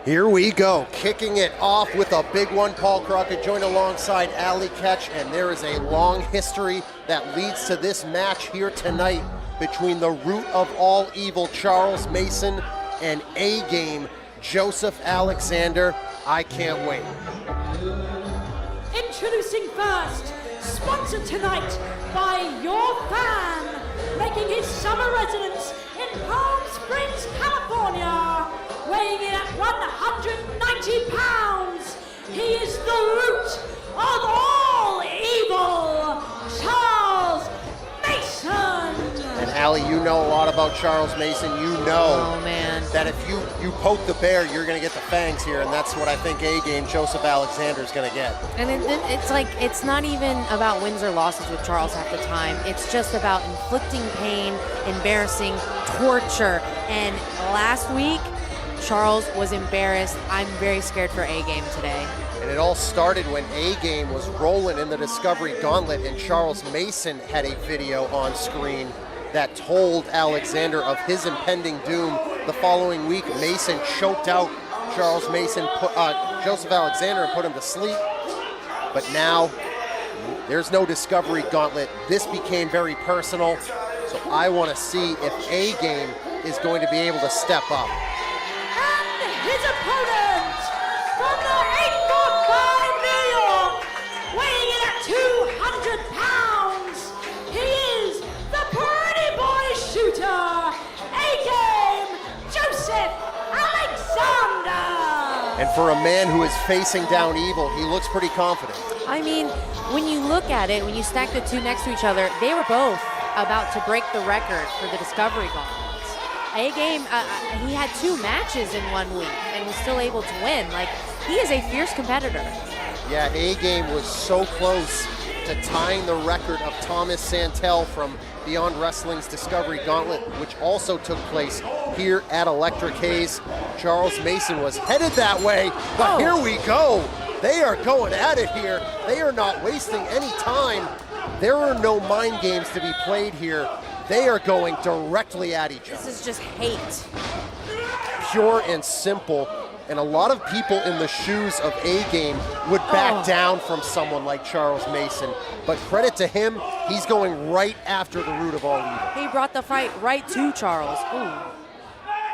Here we go, kicking it off with a big one. Paul Crockett joined alongside Ali Ketch, and there is a long history that leads to this match here tonight between the root of all evil, Charles Mason, and A-Game, Joseph Alexander. I can't wait. Introducing first, sponsored tonight by your fan, making his summer residence in Palm Springs, California, weighing in at 190 pounds. He is the root of all evil, Charles Mason. And Ali, you know a lot about Charles Mason. You know that if you poke the bear, you're going to get the fangs here, and that's what I think A-Game Joseph Alexander is going to get. And it's like, it's not even about wins or losses with Charles half the time. It's just about inflicting pain, embarrassing, torture. And last week, Charles was embarrassed. I'm very scared for A-Game today. And it all started when A-Game was rolling in the Discovery Gauntlet, and Charles Mason had a video on screen that told Alexander of his impending doom. The following week, Mason choked out Charles Mason, Joseph Alexander, and put him to sleep. But now, there's no Discovery Gauntlet. This became very personal, so I want to see if A-Game is going to be able to step up. And his opponent, from the 845 New York, weighing in at 200 pounds, he is the pretty boy shooter, A-Game Joseph Alexander. And for a man who is facing down evil, he looks pretty confident. I mean, when you look at it, when you stack the two next to each other, they were both about to break the record for the Discovery Gauntlet. A-Game, he had 2 matches in 1 week and was still able to win. Like, he is a fierce competitor. Yeah, A-Game was so close to tying the record of Thomas Santel from Beyond Wrestling's Discovery Gauntlet, which also took place here at Electric Haze. Charles Mason was headed that way, but Here we go. They are going at it here. They are not wasting any time. There are no mind games to be played here. They are going directly at each other. This is just hate. Pure and simple. And a lot of people in the shoes of A-Game would back down from someone like Charles Mason. But credit to him, he's going right after the root of all evil. He brought the fight right to Charles. Ooh.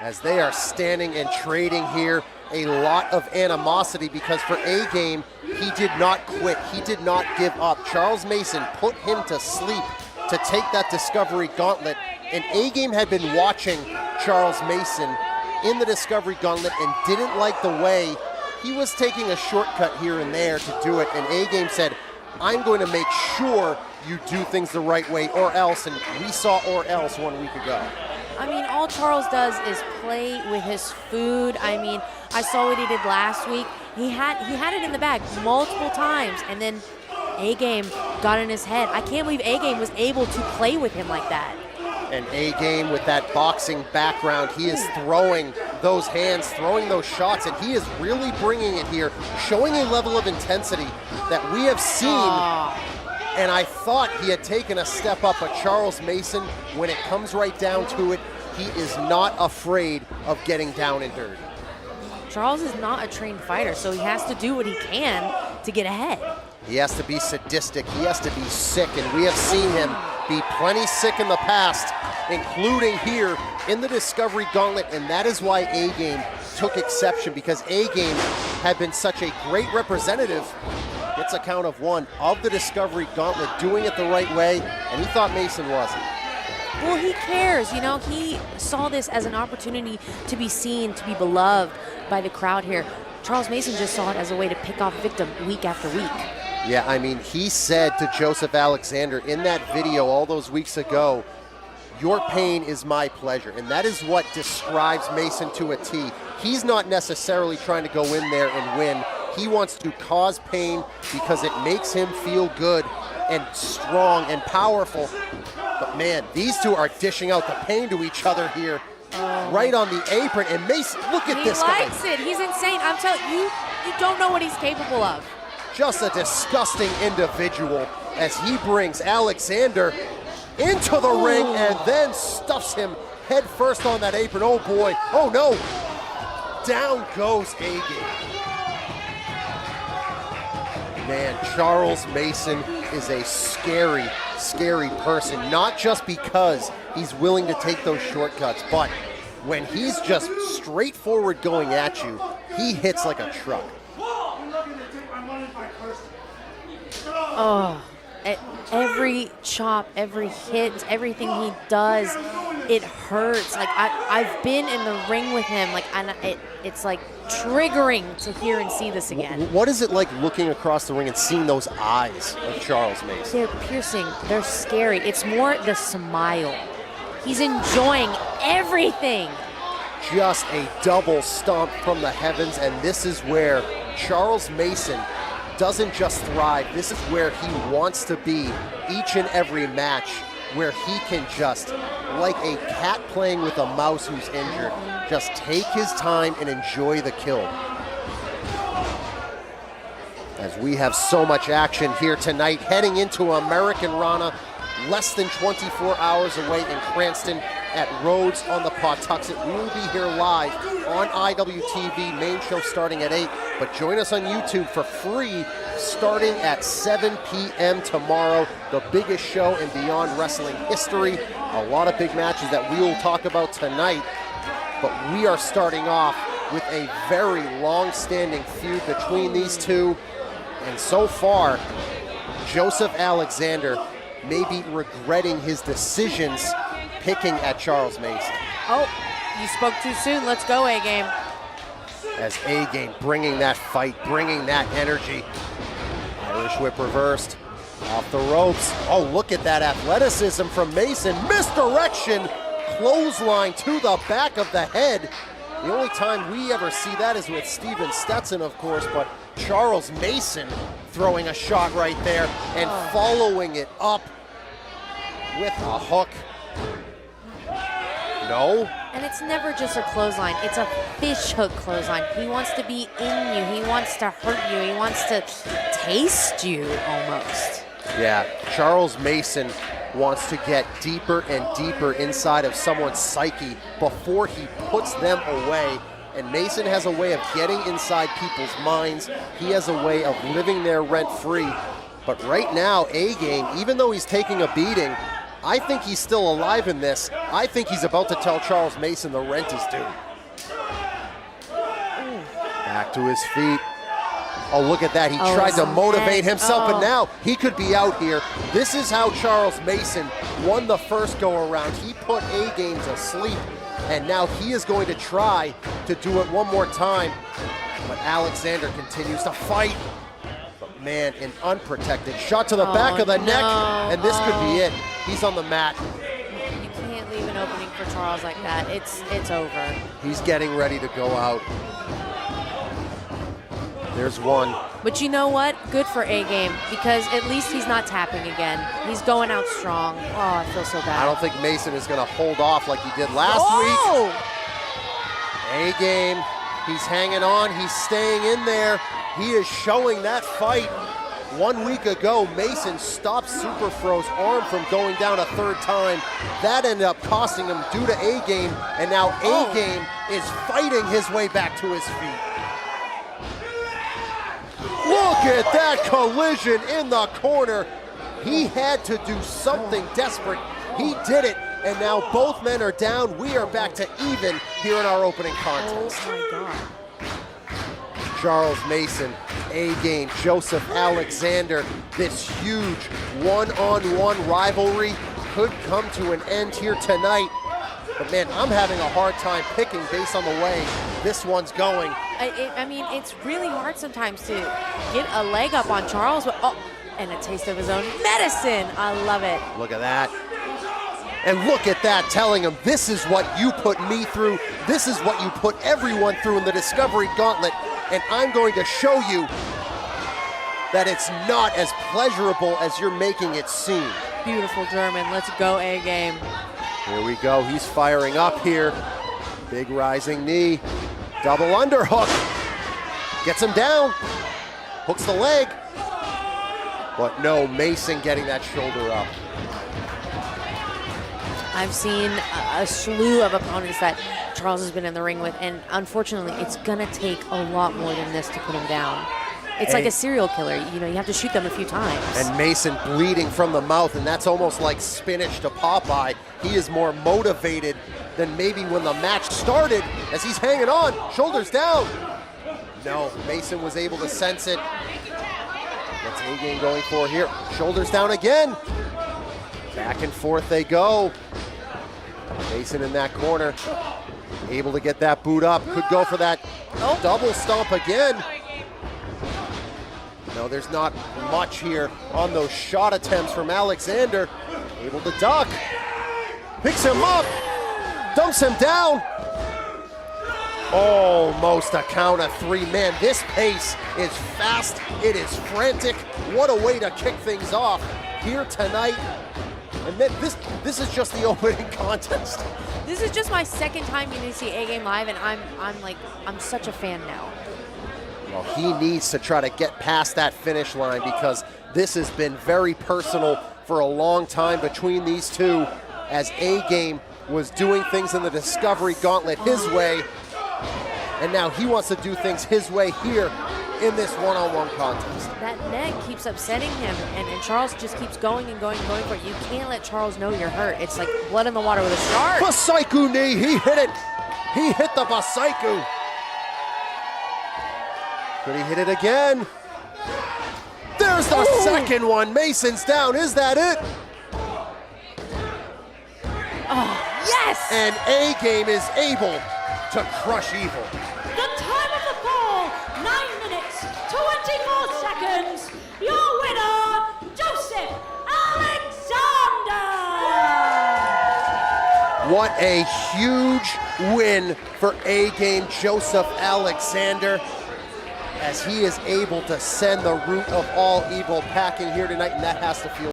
As they are standing and trading here, a lot of animosity, because for A-Game, he did not quit. He did not give up. Charles Mason put him to sleep to take that Discovery Gauntlet, and A-Game had been watching Charles Mason in the Discovery Gauntlet and didn't like the way he was taking a shortcut here and there to do it, and A-Game said, I'm going to make sure you do things the right way or else, and we saw or else 1 week ago. I mean, all Charles does is play with his food. I mean, I saw what he did last week. He had it in the bag multiple times, and then A-Game got in his head. I can't believe A-Game was able to play with him like that. And A-Game with that boxing background, he is throwing those hands, throwing those shots, and he is really bringing it here, showing a level of intensity that we have seen. And I thought he had taken a step up, but Charles Mason, when it comes right down to it, he is not afraid of getting down and dirty. Charles is not a trained fighter, so he has to do what he can to get ahead. He has to be sadistic, he has to be sick, and we have seen him be plenty sick in the past, including here in the Discovery Gauntlet, and that is why A-Game took exception, because A-Game had been such a great representative, gets a count of 1, of the Discovery Gauntlet, doing it the right way, and he thought Mason wasn't. Well, he cares, you know, he saw this as an opportunity to be seen, to be beloved by the crowd here. Charles Mason just saw it as a way to pick off victim week after week. Yeah, I mean, he said to Joseph Alexander in that video all those weeks ago, your pain is my pleasure. And that is what describes Mason to a T. He's not necessarily trying to go in there and win. He wants to cause pain because it makes him feel good and strong and powerful. But man, these two are dishing out the pain to each other here. Right on the apron. And Mason, look at this guy. He likes it. He's insane. I'm telling you, you don't know what he's capable of. Just a disgusting individual as he brings Alexander into the ring and then stuffs him head first on that apron. Oh boy, oh no. down goes A-Game. Man, Charles Mason is a scary, scary person, not just because he's willing to take those shortcuts, but when he's just straightforward going at you, he hits like a truck. Oh, every chop, every hit, everything he does, it hurts. Like I've been in the ring with him, like it's like triggering to hear and see this again. What is it like looking across the ring and seeing those eyes of Charles Mason? They're piercing, they're scary. It's more the smile. He's enjoying everything. Just a double stomp from the heavens, and this is where Charles Mason doesn't just thrive. This is where he wants to be each and every match, where he can just, like a cat playing with a mouse who's injured, just take his time and enjoy the kill. As we have so much action here tonight, heading into American Rana, less than 24 hours away in Cranston at Rhodes on the Pawtuxet. We will be here live on IWTV, main show starting at 8, but join us on YouTube for free starting at 7 p.m. tomorrow, the biggest show in Beyond Wrestling history. A lot of big matches that we will talk about tonight, but we are starting off with a very long-standing feud between these two, and so far, Joseph Alexander may be regretting his decisions picking at Charles Mason. Oh, you spoke too soon. Let's go, A-Game. As A-Game bringing that fight, bringing that energy. Irish whip reversed, off the ropes. Oh, look at that athleticism from Mason. Misdirection, clothesline to the back of the head. The only time we ever see that is with Steven Stetson, of course, but Charles Mason throwing a shot right there and following it up with a hook. No. And it's never just a clothesline. It's a fish hook clothesline. He wants to be in you. He wants to hurt you. He wants to taste you almost. Yeah, Charles Mason wants to get deeper and deeper inside of someone's psyche before he puts them away. And Mason has a way of getting inside people's minds. He has a way of living there rent-free. But right now, A-Game, even though he's taking a beating, I think he's still alive in this. I think he's about to tell Charles Mason the rent is due. Back to his feet. Oh, look at that. He tried to motivate himself, but now he could be out here. This is how Charles Mason won the first go-around. He put A-Game to sleep, and now he is going to try to do it one more time. But Alexander continues to fight. But man, an unprotected shot to the back of the neck, and this could be it. He's on the mat. You can't leave an opening for Charles like that. It's over. He's getting ready to go out. There's one. But you know what? Good for A-Game, because at least he's not tapping again. He's going out strong. Oh, I feel so bad. I don't think Mason is going to hold off like he did last week. A-Game, he's hanging on. He's staying in there. He is showing that fight. 1 week ago, Mason stopped Super Fro's arm from going down a third time. That ended up costing him due to A-Game, and now A-Game is fighting his way back to his feet. Look at that collision in the corner. He had to do something desperate. He did it, and now both men are down. We are back to even here in our opening contest. Oh my God. Charles Mason, A-Game, Joseph Alexander. This huge one-on-one rivalry could come to an end here tonight. But man, I'm having a hard time picking based on the way this one's going. I mean, it's really hard sometimes to get a leg up on Charles, but and a taste of his own medicine. I love it. Look at that. And look at that, telling him, this is what you put me through. This is what you put everyone through in the Discovery Gauntlet. And I'm going to show you that it's not as pleasurable as you're making it seem. Beautiful German. Let's go, A-Game. Here we go. He's firing up here. Big rising knee. Double underhook. Gets him down. Hooks the leg. But no, Mason getting that shoulder up. I've seen a slew of opponents that Charles has been in the ring with, and unfortunately, it's gonna take a lot more than this to put him down. It's like a serial killer. You know, you have to shoot them a few times. And Mason bleeding from the mouth, and that's almost like spinach to Popeye. He is more motivated than maybe when the match started, as he's hanging on, shoulders down. No, Mason was able to sense it. What's A-Game going for here? Shoulders down again. Back and forth they go. Mason in that corner, able to get that boot up. Could go for that double stomp again. No, there's not much here on those shot attempts from Alexander. Able to duck. Picks him up. Dumps him down. Almost a count of 3. Man, this pace is fast. It is frantic. What a way to kick things off here tonight. And then this is just the opening contest. This is just my second time getting to see A-Game live, and I'm such a fan now. Well, he needs to try to get past that finish line, because this has been very personal for a long time between these two, as A-Game was doing things in the Discovery Gauntlet his way, and now he wants to do things his way here in this one-on-one contest. That neck keeps upsetting him, and Charles just keeps going and going and going for it. You can't let Charles know you're hurt. It's like blood in the water with a shark. Basaiku knee, he hit it. He hit the Basaiku. Could he hit it again? There's the second one. Mason's down. Is that it? Oh, yes! And A-Game is able to crush evil. The time of the fall, 9 minutes, 24 seconds. Your winner, Joseph Alexander. What a huge win for A-Game Joseph Alexander, as he is able to send the root of all evil packing here tonight, and that has to feel